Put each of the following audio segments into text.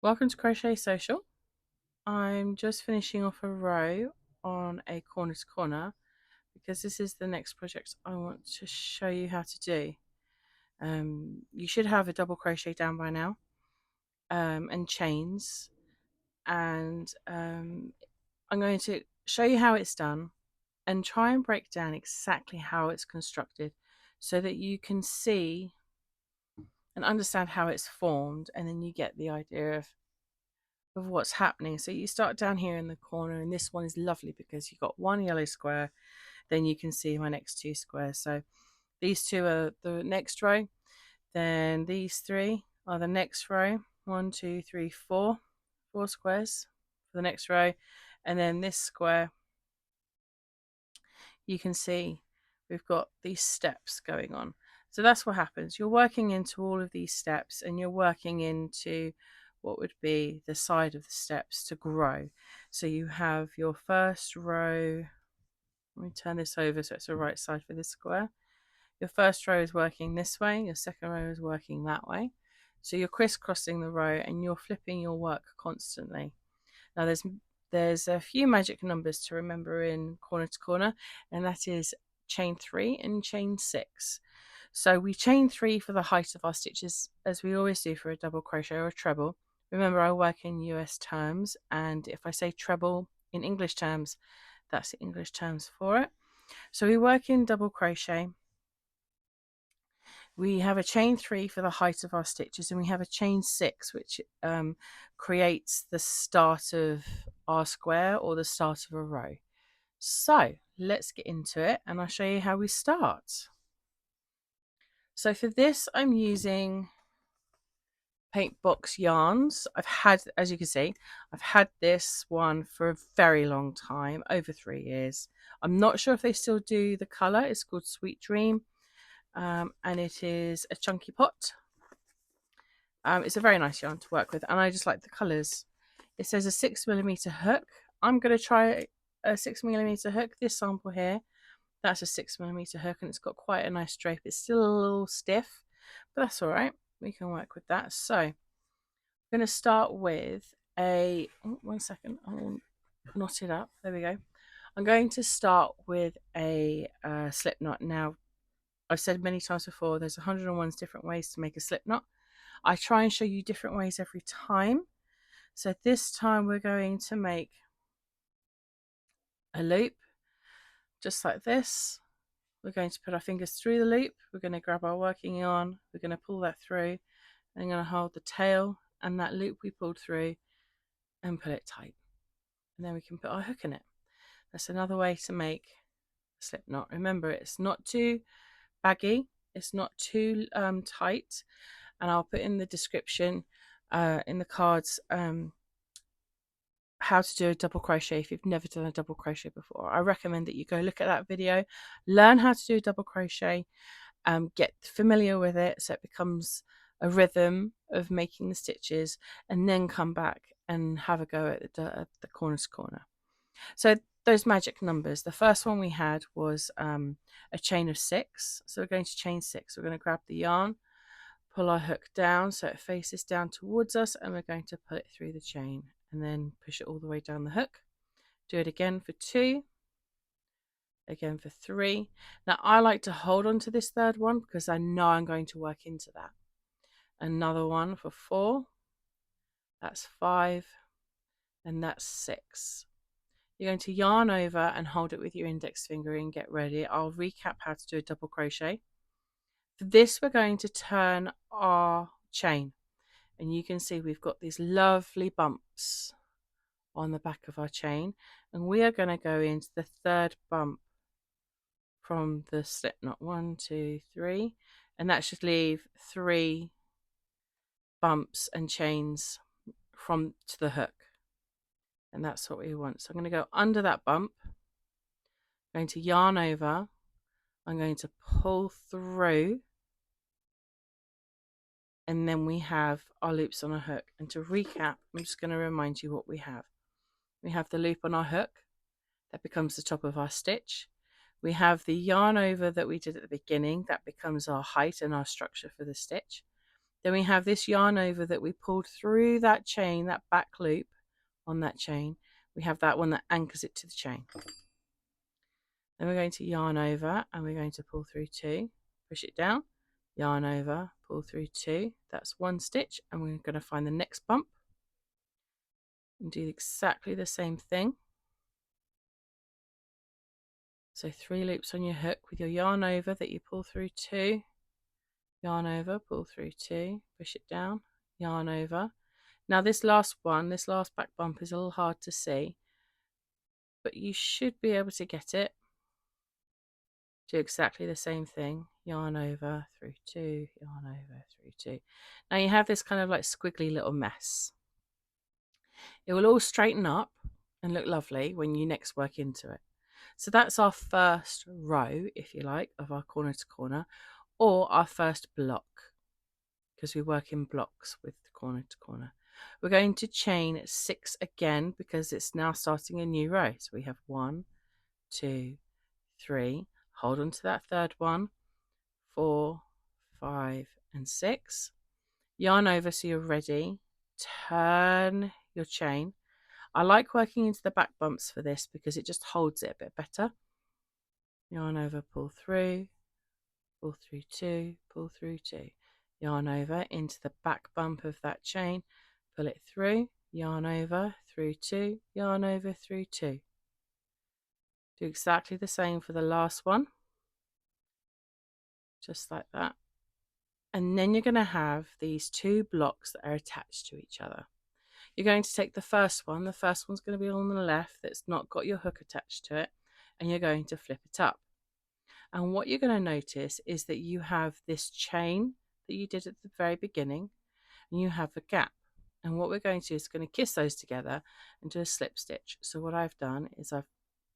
Welcome to Crochet Social. I'm just finishing off a row on a corner to corner because this is the next project I want to show you how to do. You should have a double crochet down by now, and chains, and I'm going to show you how it's done and try and break down exactly how it's constructed so that you can see and understand how it's formed, and then you get the idea of what's happening. So you start down here in the corner, and this one is lovely because you've got one yellow square, then you can see my next two squares. So these two are the next row, then these three are the next row. 1, 2, 3, 4 squares for the next row, and then this square, you can see we've got these steps going on. So that's what happens. You're working into all of these steps, and you're working into what would be the side of the steps to grow. So you have your first row. Let me turn this over so it's the right side for this square. Your first row is working this way, your second row is working that way. So you're crisscrossing the row and you're flipping your work constantly. Now there's a few magic numbers to remember in corner to corner, and that is chain 3 and chain 6. So we chain 3 for the height of our stitches, as we always do for a double crochet or a treble. Remember, I work in US terms, and if I say treble in English terms, that's the English terms for it. So we work in double crochet. We have a chain 3 for the height of our stitches, and we have a chain 6 which creates the start of our square or the start of a row. So let's get into it, and I'll show you how we start. So for this, I'm using paint box yarns. As you can see, I've had this one for a very long time, over 3 years. I'm not sure if they still do the colour. It's called Sweet Dream, and it is a chunky pot. It's a very nice yarn to work with, and I just like the colours. It says a 6mm hook. I'm going to try a 6mm hook. This sample here, that's a 6mm hook, and it's got quite a nice drape. It's still a little stiff, but that's all right. We can work with that. So I'm going to start with a, oh, 1 second, I'll knot it up. There we go. I'm going to start with a slip knot. Now, I've said many times before, there's 101 different ways to make a slip knot. I try and show you different ways every time. So this time we're going to make a loop just like this. We're going to put our fingers through the loop. We're going to grab our working yarn. We're going to pull that through. I'm going to hold the tail and that loop we pulled through and pull it tight. And then we can put our hook in it. That's another way to make a slip knot. Remember, it's not too baggy. It's not too tight. And I'll put in the description, in the cards, how to do a double crochet if you've never done a double crochet before. I recommend that you go look at that video, learn how to do a double crochet, get familiar with it so it becomes a rhythm of making the stitches, and then come back and have a go at the corner to corner. So those magic numbers, the first one we had was a chain of 6. So we're going to chain 6. We're going to grab the yarn, pull our hook down so it faces down towards us, and we're going to pull it through the chain and then push it all the way down the hook. Do it again for 2, again for 3. Now I like to hold on to this third one because I know I'm going to work into that. Another one for 4, that's 5, and that's 6. You're going to yarn over and hold it with your index finger and get ready. I'll recap how to do a double crochet. For this, we're going to turn our chain, and you can see we've got these lovely bumps on the back of our chain, and we are going to go into the third bump from the slip knot. 1, 2, 3, and that should leave 3 bumps and chains from to the hook, and that's what we want. So I'm going to go under that bump, I'm going to yarn over, I'm going to pull through, and then we have our loops on a hook. And to recap, I'm just going to remind you what we have. We have the loop on our hook, that becomes the top of our stitch. We have the yarn over that we did at the beginning, that becomes our height and our structure for the stitch. Then we have this yarn over that we pulled through that chain, that back loop on that chain. We have that one that anchors it to the chain. Then we're going to yarn over and we're going to pull through 2, push it down, yarn over, pull through 2. That's 1 stitch, and we're going to find the next bump and do exactly the same thing. So 3 loops on your hook with your yarn over that you pull through 2, yarn over, pull through 2, push it down, yarn over. Now this last one, this last back bump is a little hard to see, but you should be able to get it. Do exactly the same thing, yarn over, through 2, yarn over, through 2. Now you have this kind of like squiggly little mess. It will all straighten up and look lovely when you next work into it. So that's our first row, if you like, of our corner to corner, or our first block, because we work in blocks with corner to corner. We're going to chain 6 again because it's now starting a new row. So we have 1, 2, 3, hold on to that third one, 4, 5, and 6. Yarn over so you're ready. Turn your chain. I like working into the back bumps for this because it just holds it a bit better. Yarn over, pull through 2, pull through 2. Yarn over into the back bump of that chain, pull it through, yarn over, through 2, yarn over, through 2. Do exactly the same for the last one, just like that. And then you're going to have these 2 blocks that are attached to each other. You're going to take the first one. The first one's going to be on the left that's not got your hook attached to it, and you're going to flip it up. And what you're going to notice is that you have this chain that you did at the very beginning, and you have a gap. And what we're going to do is going to kiss those together and do a slip stitch. So what I've done is I've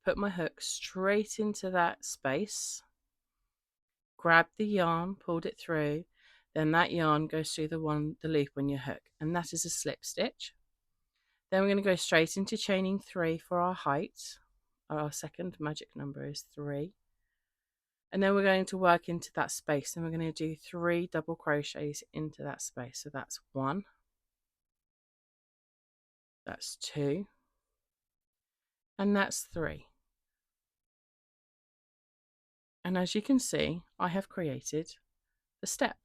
put my hook straight into that space, grabbed the yarn, pulled it through, then that yarn goes through the loop on your hook, and that is a slip stitch. Then we're going to go straight into chaining 3 for our height. Our second magic number is 3. And then we're going to work into that space, and we're going to do 3 double crochets into that space. So that's 1, that's 2, and that's 3. And as you can see, I have created the step.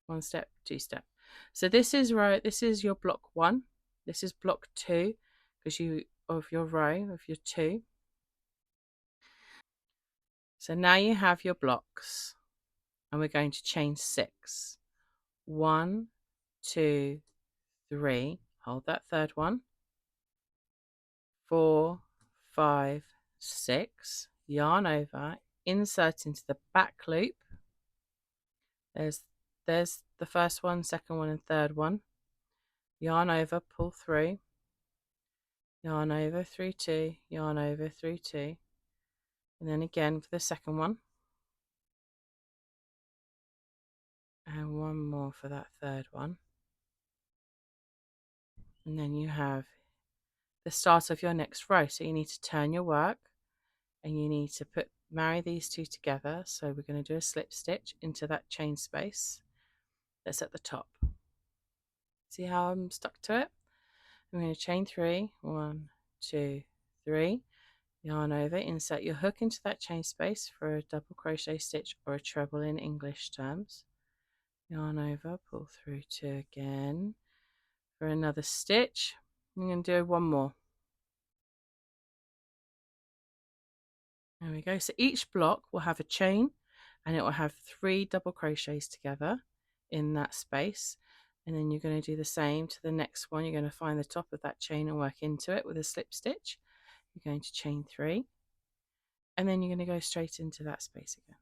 1 step, 2 step. So this is your block 1. This is block 2 because of your row of your 2. So now you have your blocks, and we're going to chain 6. 1, 2, 3. Hold that third one. 4, 5, 6. Yarn over, insert into the back loop. There's the first one, second one, and third one. Yarn over, pull through. Yarn over, through 2, yarn over, through 2, and then again for the second one, and one more for that third one, and then you have the start of your next row. So you need to turn your work, and you need to marry these 2 together. So we're going to do a slip stitch into that chain space that's at the top. See how I'm stuck to it? I'm going to chain 3, 1, 2, 3, yarn over, insert your hook into that chain space for a double crochet stitch or a treble in English terms. Yarn over, pull through 2 again for another stitch. I'm going to do one more. There we go. So each block will have a chain, and it will have 3 double crochets together in that space. And then you're going to do the same to the next one. You're going to find the top of that chain and work into it with a slip stitch. You're going to chain 3, and then you're going to go straight into that space again.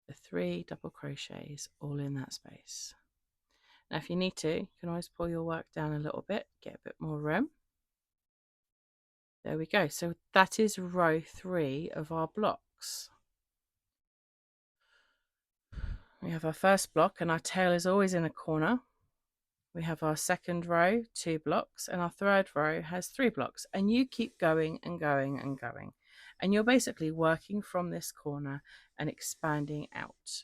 The 3 double crochets all in that space. Now if you need to, you can always pull your work down a little bit, get a bit more room. There we go. So that is row 3 of our blocks. We have our first block, and our tail is always in a corner. We have our second row, 2 blocks, and our third row has 3 blocks. And you keep going and going and going. And you're basically working from this corner and expanding out.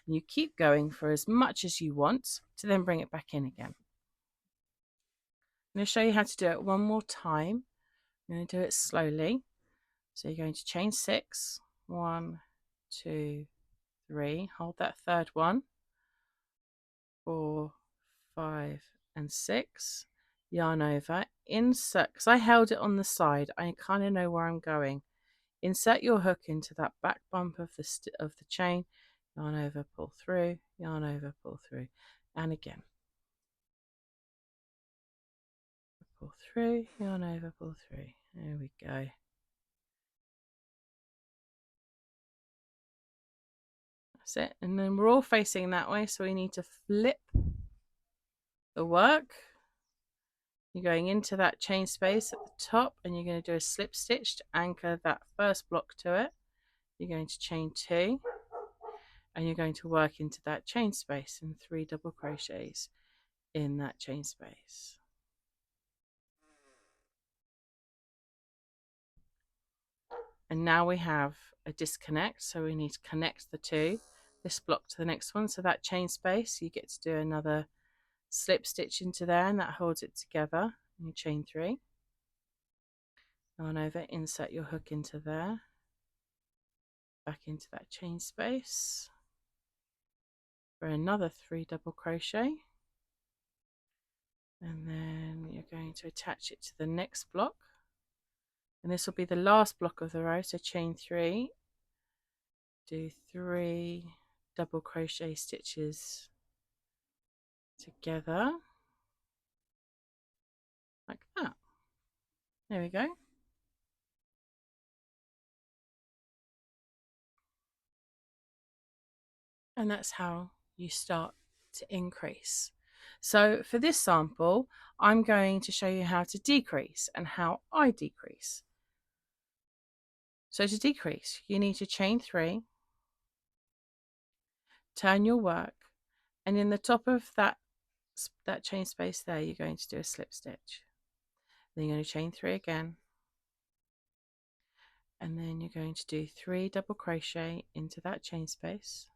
And you keep going for as much as you want to then bring it back in again. I'm going to show you how to do it one more time. I'm going to do it slowly. So you're going to chain 6, 1, 2, 3, hold that third one, 4, 5 and 6, yarn over, insert, because I held it on the side, I kind of know where I'm going. Insert your hook into that back bump of the chain, yarn over, pull through, yarn over, pull through, and again. Pull through, yarn over, pull through. There we go. That's it. And then we're all facing that way, so we need to flip the work. You're going into that chain space at the top, and you're going to do a slip stitch to anchor that first block to it. You're going to chain 2, and you're going to work into that chain space and 3 double crochets in that chain space. And now we have a disconnect, so we need to connect the two, this block to the next one. So that chain space, you get to do another slip stitch into there, and that holds it together. And you chain 3, yarn over, insert your hook into there, back into that chain space for another 3 double crochet, and then you're going to attach it to the next block, and this will be the last block of the row. So chain 3, do 3 double crochet stitches together like that. There we go. And that's how you start to increase. So for this sample, I'm going to show you how to decrease and how I decrease. So to decrease, you need to chain 3, turn your work, and in the top of that chain space there, you're going to do a slip stitch. Then you're going to chain 3 again, and then you're going to do 3 double crochet into that chain space.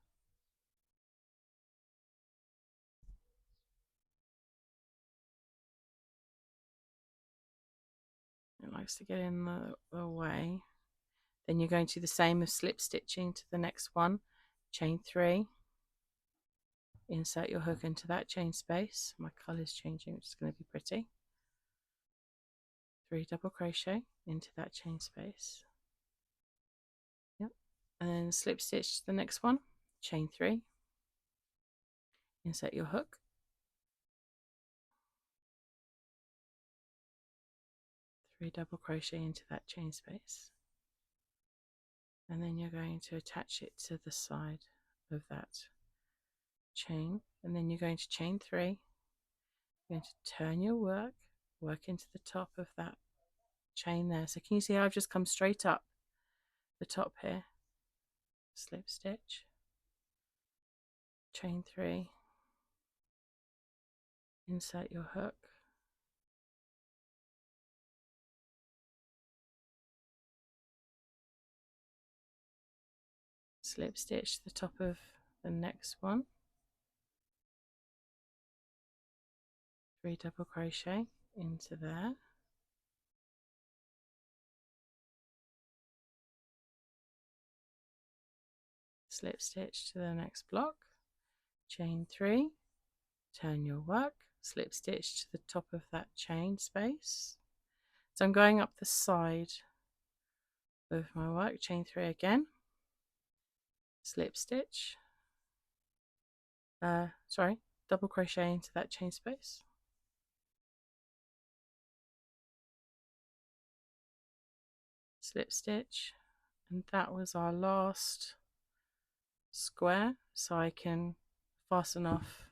It likes to get in the way. Then you're going to do the same as slip stitching to the next one. Chain 3, insert your hook into that chain space. My colour is changing, which is going to be pretty. 3 double crochet into that chain space. Yep. And then slip stitch to the next one. Chain 3, insert your hook. 3 double crochet into that chain space. And then you're going to attach it to the side of that chain, and then you're going to chain 3, you're going to turn your work into the top of that chain there. So can you see how I've just come straight up the top here, slip stitch, chain 3, insert your hook, slip stitch the top of the next one, 3 double crochet into there, slip stitch to the next block, chain 3, turn your work, slip stitch to the top of that chain space. So I'm going up the side of my work, chain 3 again, slip stitch, double crochet into that chain space, slip stitch, and that was our last square, so I can fasten off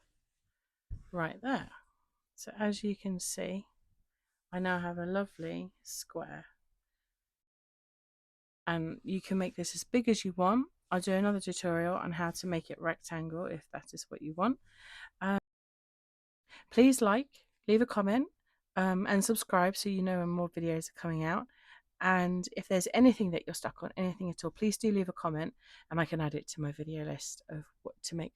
right there. So as you can see, I now have a lovely square, and you can make this as big as you want. I'll do another tutorial on how to make it rectangle if that is what you want. Please like, leave a comment, and subscribe so you know when more videos are coming out. And if there's anything that you're stuck on, anything at all, please do leave a comment and I can add it to my video list of what to make